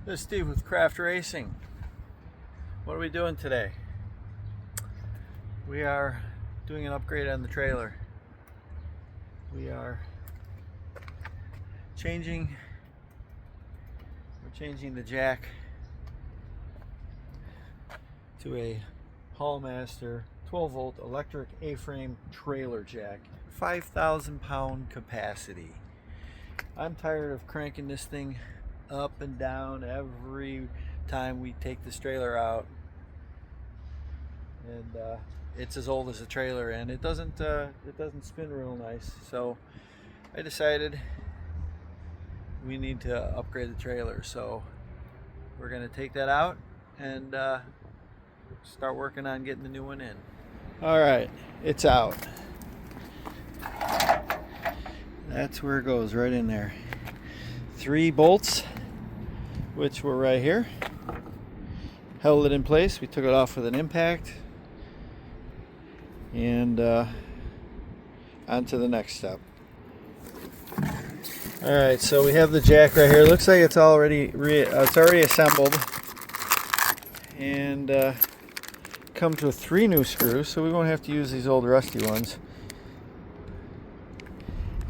This is Steve with Craft Racing. What are we doing today? We are doing an upgrade on the trailer. We are changing the jack to a Hallmaster 12-volt electric A-frame trailer jack, 5,000 pound capacity. I'm tired of cranking this thing up and down every time we take this trailer out, and it's as old as a trailer, and it doesn't spin real nice. So I decided we need to upgrade the trailer, so we're going to take that out and start working on getting the new one in. All right, it's out. That's where it goes, right in there. 3 bolts, which were right here, held it in place. We took it off with an impact, and on to the next step. All right, so we have the jack right here. Looks like it's already assembled, and comes with 3 new screws, so we won't have to use these old rusty ones.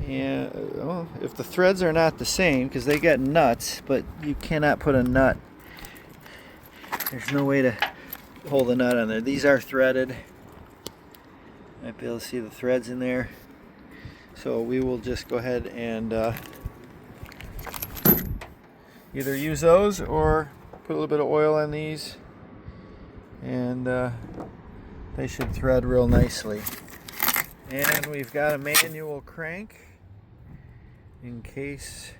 And well, if the threads are not the same, because they got nuts, but you cannot put a nut. There's no way to hold a nut on there. These are threaded. Might be able to see the threads in there. So we will just go ahead and either use those or put a little bit of oil on these, and they should thread real nicely. And we've got a manual crank in case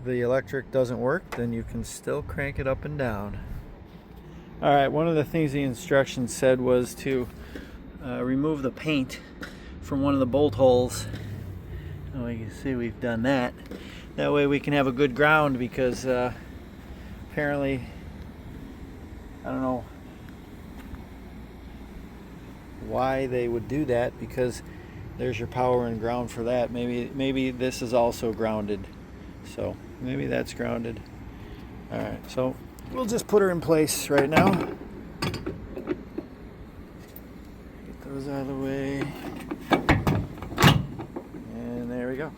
the electric doesn't work, then you can still crank it up and down. Alright, one of the things the instructions said was to remove the paint from one of the bolt holes. Oh, you can see we've done that. That way we can have a good ground, because apparently, I don't know why they would do that, because there's your power and ground for that. Maybe this is also grounded, so maybe that's grounded. All right, so we'll just put her in place right now. Get those out of the way, and there we go.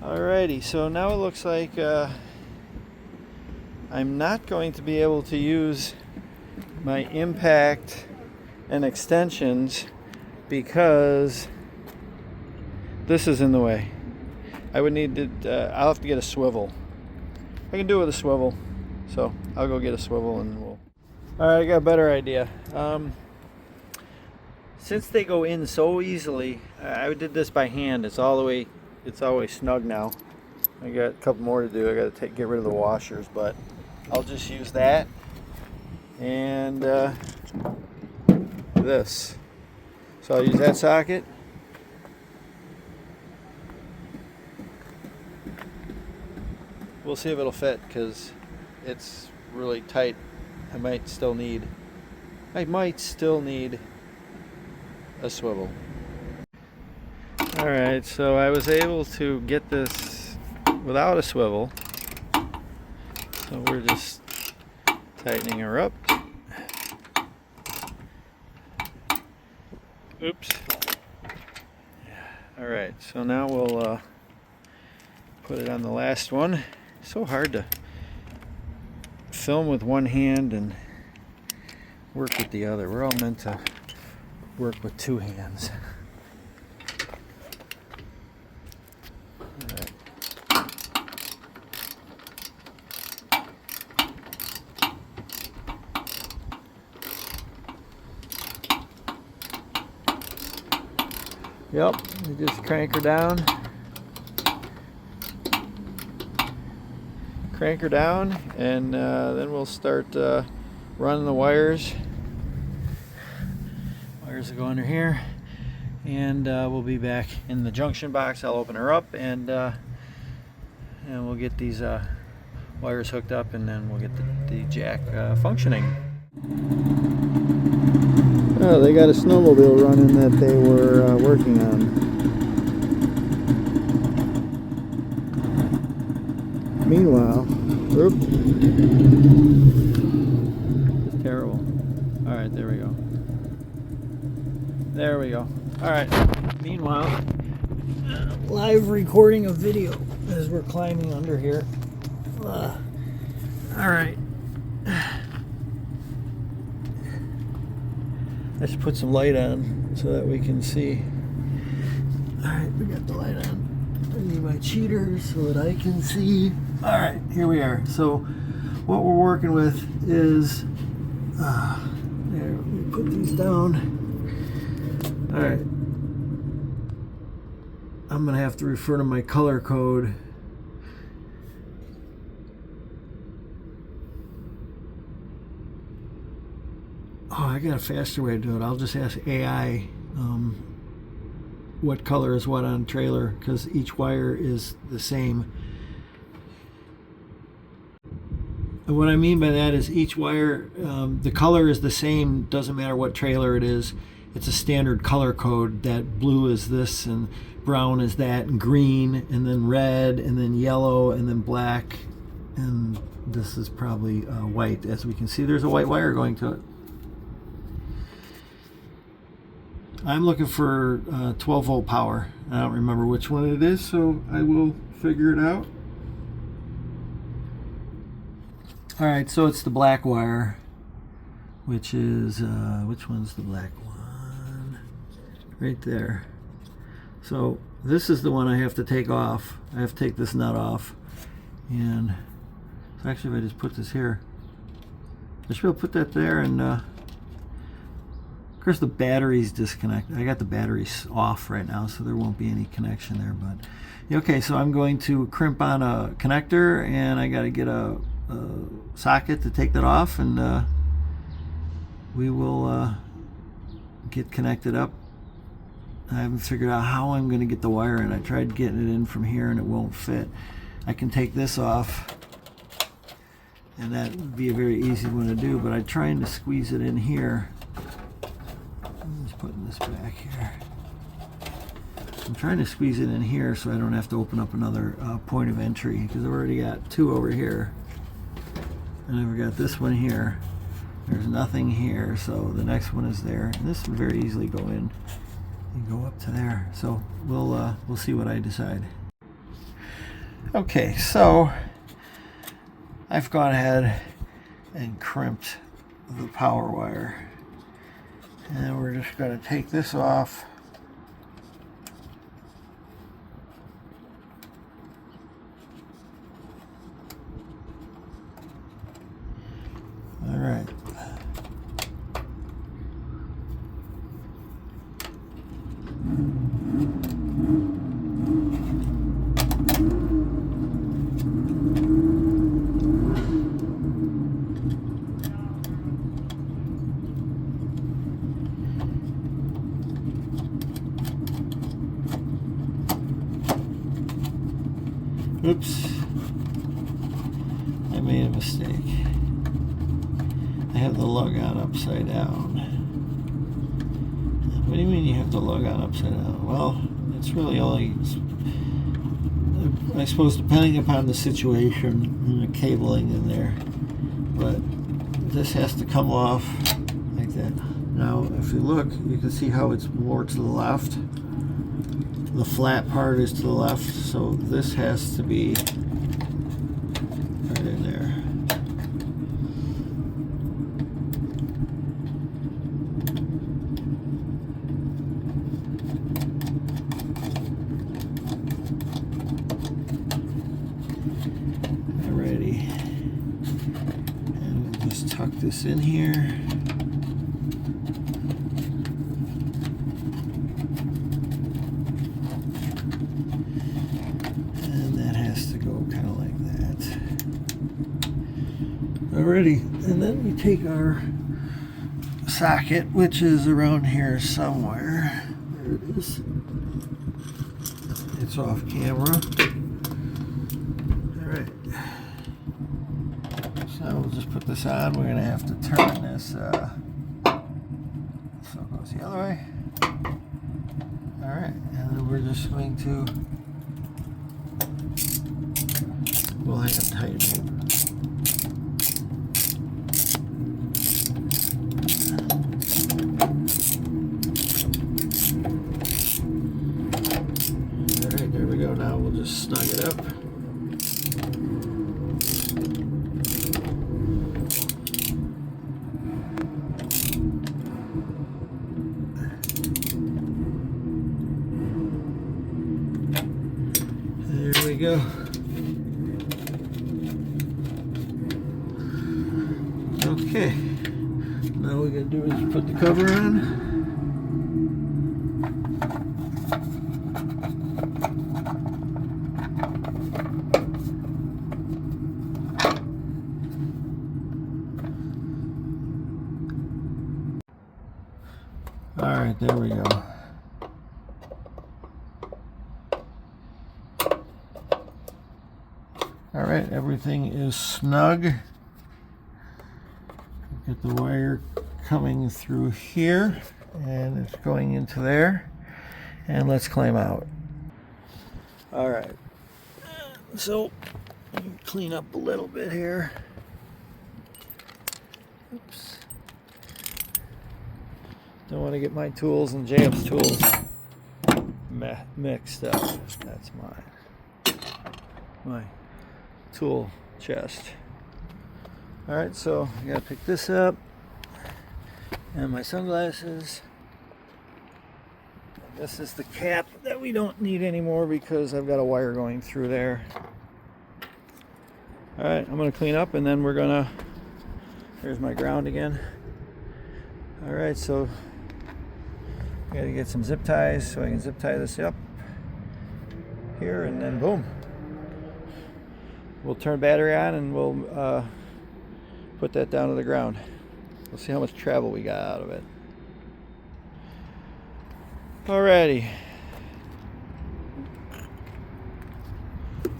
Alrighty, so now it looks like I'm not going to be able to use my impact and extensions because this is in the way. I would need to, I'll have to get a swivel. I can do it with a swivel, so I'll go get a swivel and we'll... Alright, I got a better idea. Since they go in so easily, I did this by hand. It's always snug now. I got a couple more to do. I got to get rid of the washers, but I'll just use that and this. So I'll use that socket. We'll see if it'll fit, because it's really tight. I might still need a swivel. Alright, so I was able to get this without a swivel. So we're just tightening her up. Oops. Alright, so now we'll put it on the last one. It's so hard to film with one hand and work with the other. We're all meant to work with 2 hands. Yep, you just crank her down. Crank her down, and then we'll start running the wires. Wires will go under here, and we'll be back in the junction box. I'll open her up, and we'll get these wires hooked up, and then we'll get the jack functioning. Oh, they got a snowmobile running that they were working on. Meanwhile, oops, it's terrible. All right, there we go. There we go. All right. Meanwhile, live recording of video as we're climbing under here. All right. I should put some light on so that we can see. All right, we got the light on. I need my cheaters so that I can see. All right, here we are. So what we're working with is, there, let me put these down. All right. I'm gonna have to refer to my color code. Oh, I got a faster way to do it. I'll just ask AI what color is what on trailer, because each wire is the same. And what I mean by that is each wire, the color is the same, doesn't matter what trailer it is. It's a standard color code that blue is this and brown is that and green and then red and then yellow and then black, and this is probably white. As we can see, there's a white wire going to it. I'm looking for 12 volt power. I don't remember which one it is, so I will figure it out. All right, so it's the black wire, which is, which one's the black one? Right there. So this is the one I have to take off. I have to take this nut off. And so actually if I just put this here, I should be able to put that there, and of course the battery's disconnected. I got the batteries off right now, so there won't be any connection there. But okay, so I'm going to crimp on a connector, and I got to get a socket to take that off, and we will get connected up. I haven't figured out how I'm going to get the wire in. I tried getting it in from here and it won't fit. I can take this off, and that would be a very easy one to do, but I'm trying to squeeze it in here. I'm just putting this back here. I'm trying to squeeze it in here so I don't have to open up another point of entry, because I've already got two over here. And I've got this one here. There's nothing here, so the next one is there. And this will very easily go in and go up to there. So we'll see what I decide. Okay, so I've gone ahead and crimped the power wire. And we're just going to take this off. All right. Oops, I made a mistake. I have the lug on upside down. What do you mean you have the lug on upside down? Well, it's really only, I suppose, depending upon the situation and the cabling in there. But this has to come off like that. Now, if you look, you can see how it's more to the left. The flat part is to the left, so this has to be right in there. Alrighty, and we'll just tuck this in here. Alrighty, and then we take our socket, which is around here somewhere. There it is. It's off camera. Alright. So we'll just put this on. We're going to have to turn this so it goes the other way. Alright, and then we're just going to we'll hang it tight. Alright, there we go. Now we'll just snug it up. There we go. Okay, now all we gotta do is put the cover on. Alright, there we go. Alright, everything is snug. Get the wire coming through here, and it's going into there. And let's climb out. Alright, so let me clean up a little bit here. Oops. Don't want to get my tools and JF's tools mixed up. That's my tool chest. Alright, so I gotta pick this up, and my sunglasses. This is the cap that we don't need anymore because I've got a wire going through there. Alright, I'm gonna clean up, and then we're gonna, here's my ground again. Alright, so I gotta get some zip ties so I can zip tie this up here, and then boom. We'll turn battery on, and we'll put that down to the ground. We'll see how much travel we got out of it. Alrighty.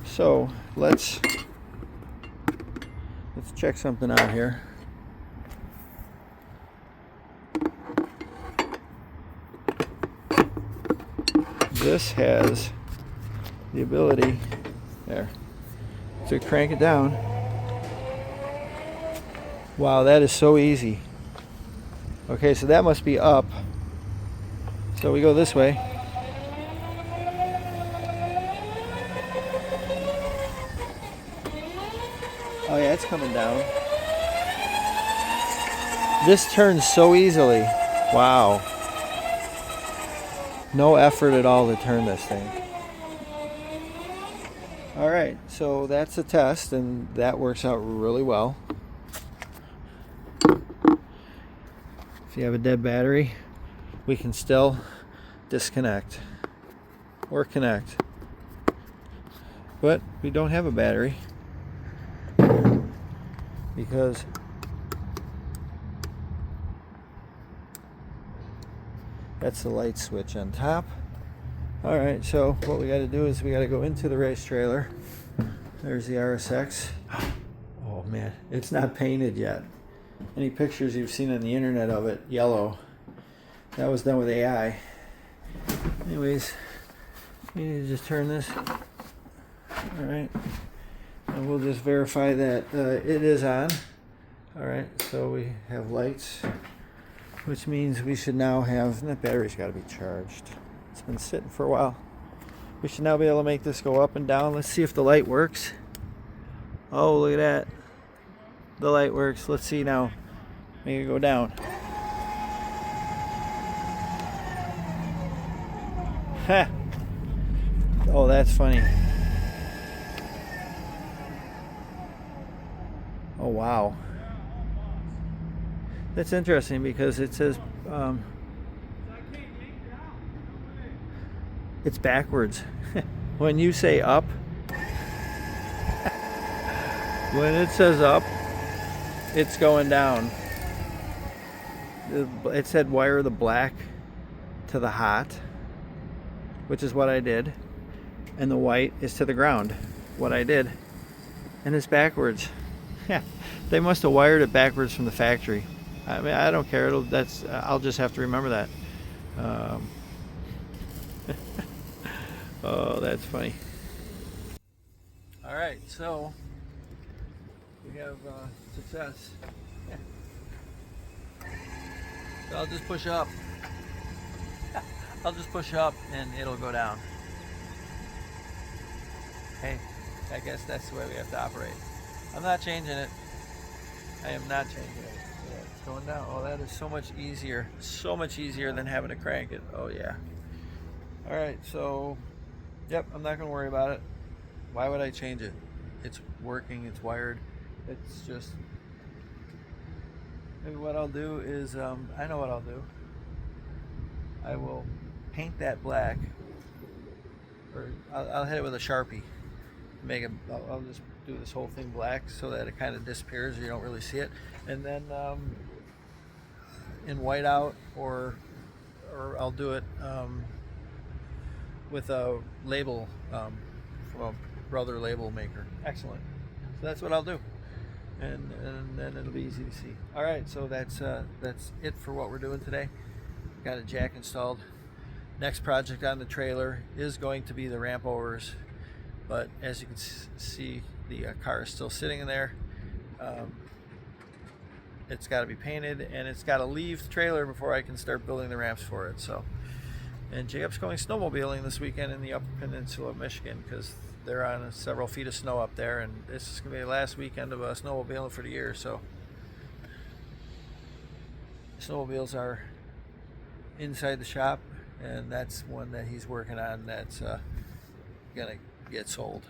So let's check something out here. This has the ability there to crank it down. Wow, that is so easy. Okay, so that must be up. So we go this way. Oh yeah, it's coming down. This turns so easily. Wow. No effort at all to turn this thing. Alright, so that's a test, and that works out really well. If you have a dead battery, we can still disconnect or connect. But we don't have a battery because that's the light switch on top. Alright, so what we got to do is we got to go into the race trailer. There's the RSX. Oh man, it's not painted yet. Any pictures you've seen on the internet of it, yellow. That was done with AI. Anyways, you need to just turn this. Alright, and we'll just verify that it is on. Alright, so we have lights, which means we should now have, that battery's got to be charged. It's been sitting for a while. We should now be able to make this go up and down. Let's see if the light works. Oh, look at that. The light works. Let's see now. Make it go down. Ha! Oh, that's funny. Oh, wow. That's interesting because it says it's backwards. When you say up, when it says up, it's going down. It said wire the black to the hot, which is what I did, and the white is to the ground, what I did, and it's backwards. Yeah, they must have wired it backwards from the factory. I mean, I don't care. I'll just have to remember that. Oh, that's funny. All All right, so we have success. Yeah. So I'll just push up. I'll just push up and it'll go down. Hey, I guess that's the way we have to operate. I'm not changing it. I am not changing it. Yeah, it's going down. Oh, that is so much easier. So much easier than having to crank it. Oh yeah. All right, so yep, I'm not gonna worry about it. Why would I change it? It's working, it's wired. It's just, maybe what I'll do is, I know what I'll do. I will paint that black, or I'll hit it with a Sharpie. Make it, I'll just do this whole thing black so that it kind of disappears, you don't really see it. And then in whiteout, or I'll do it with a label from a brother label maker. Excellent. So that's what I'll do, and then it'll be easy to see. All right, so that's it for what we're doing today. Got a jack installed. Next project on the trailer is going to be the ramp overs, but as you can see, the car is still sitting in there. It's got to be painted, and it's got to leave the trailer before I can start building the ramps for it. So, and Jacob's going snowmobiling this weekend in the Upper Peninsula of Michigan because they're on several feet of snow up there, and this is going to be the last weekend of snowmobiling for the year. So snowmobiles are inside the shop, and that's one that he's working on that's gonna get sold.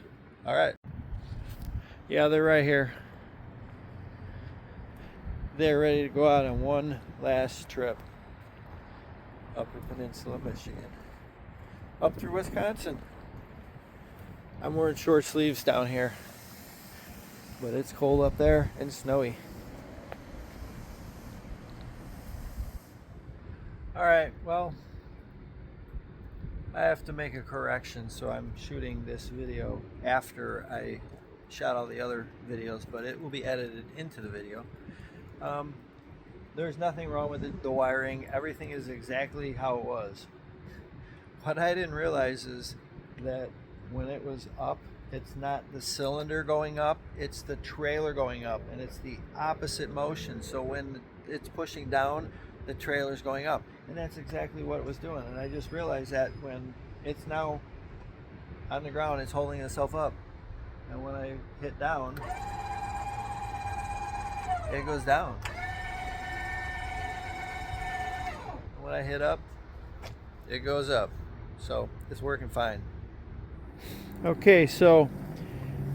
All right, yeah, they're right here. They're ready to go out on one last trip. Upper Peninsula, Michigan, up through Wisconsin. I'm wearing short sleeves down here, but it's cold up there and snowy. All right, well, I have to make a correction, so I'm shooting this video after I shot all the other videos, but it will be edited into the video. There's nothing wrong with the wiring. Everything is exactly how it was. What I didn't realize is that when it was up, it's not the cylinder going up, it's the trailer going up, and it's the opposite motion. So when it's pushing down, the trailer's going up, and that's exactly what it was doing. And I just realized that when it's now on the ground, it's holding itself up, and when I hit down, it goes down. When I hit up, it goes up. So it's working fine. Okay, so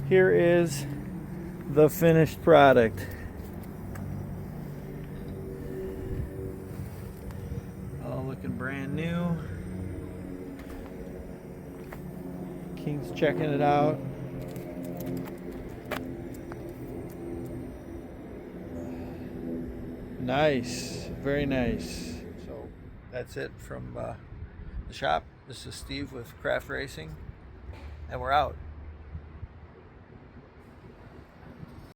here is the finished product. All looking brand new. King's checking it out. Nice, very nice. So that's it from the shop. This is Steve with Craft Racing, and we're out.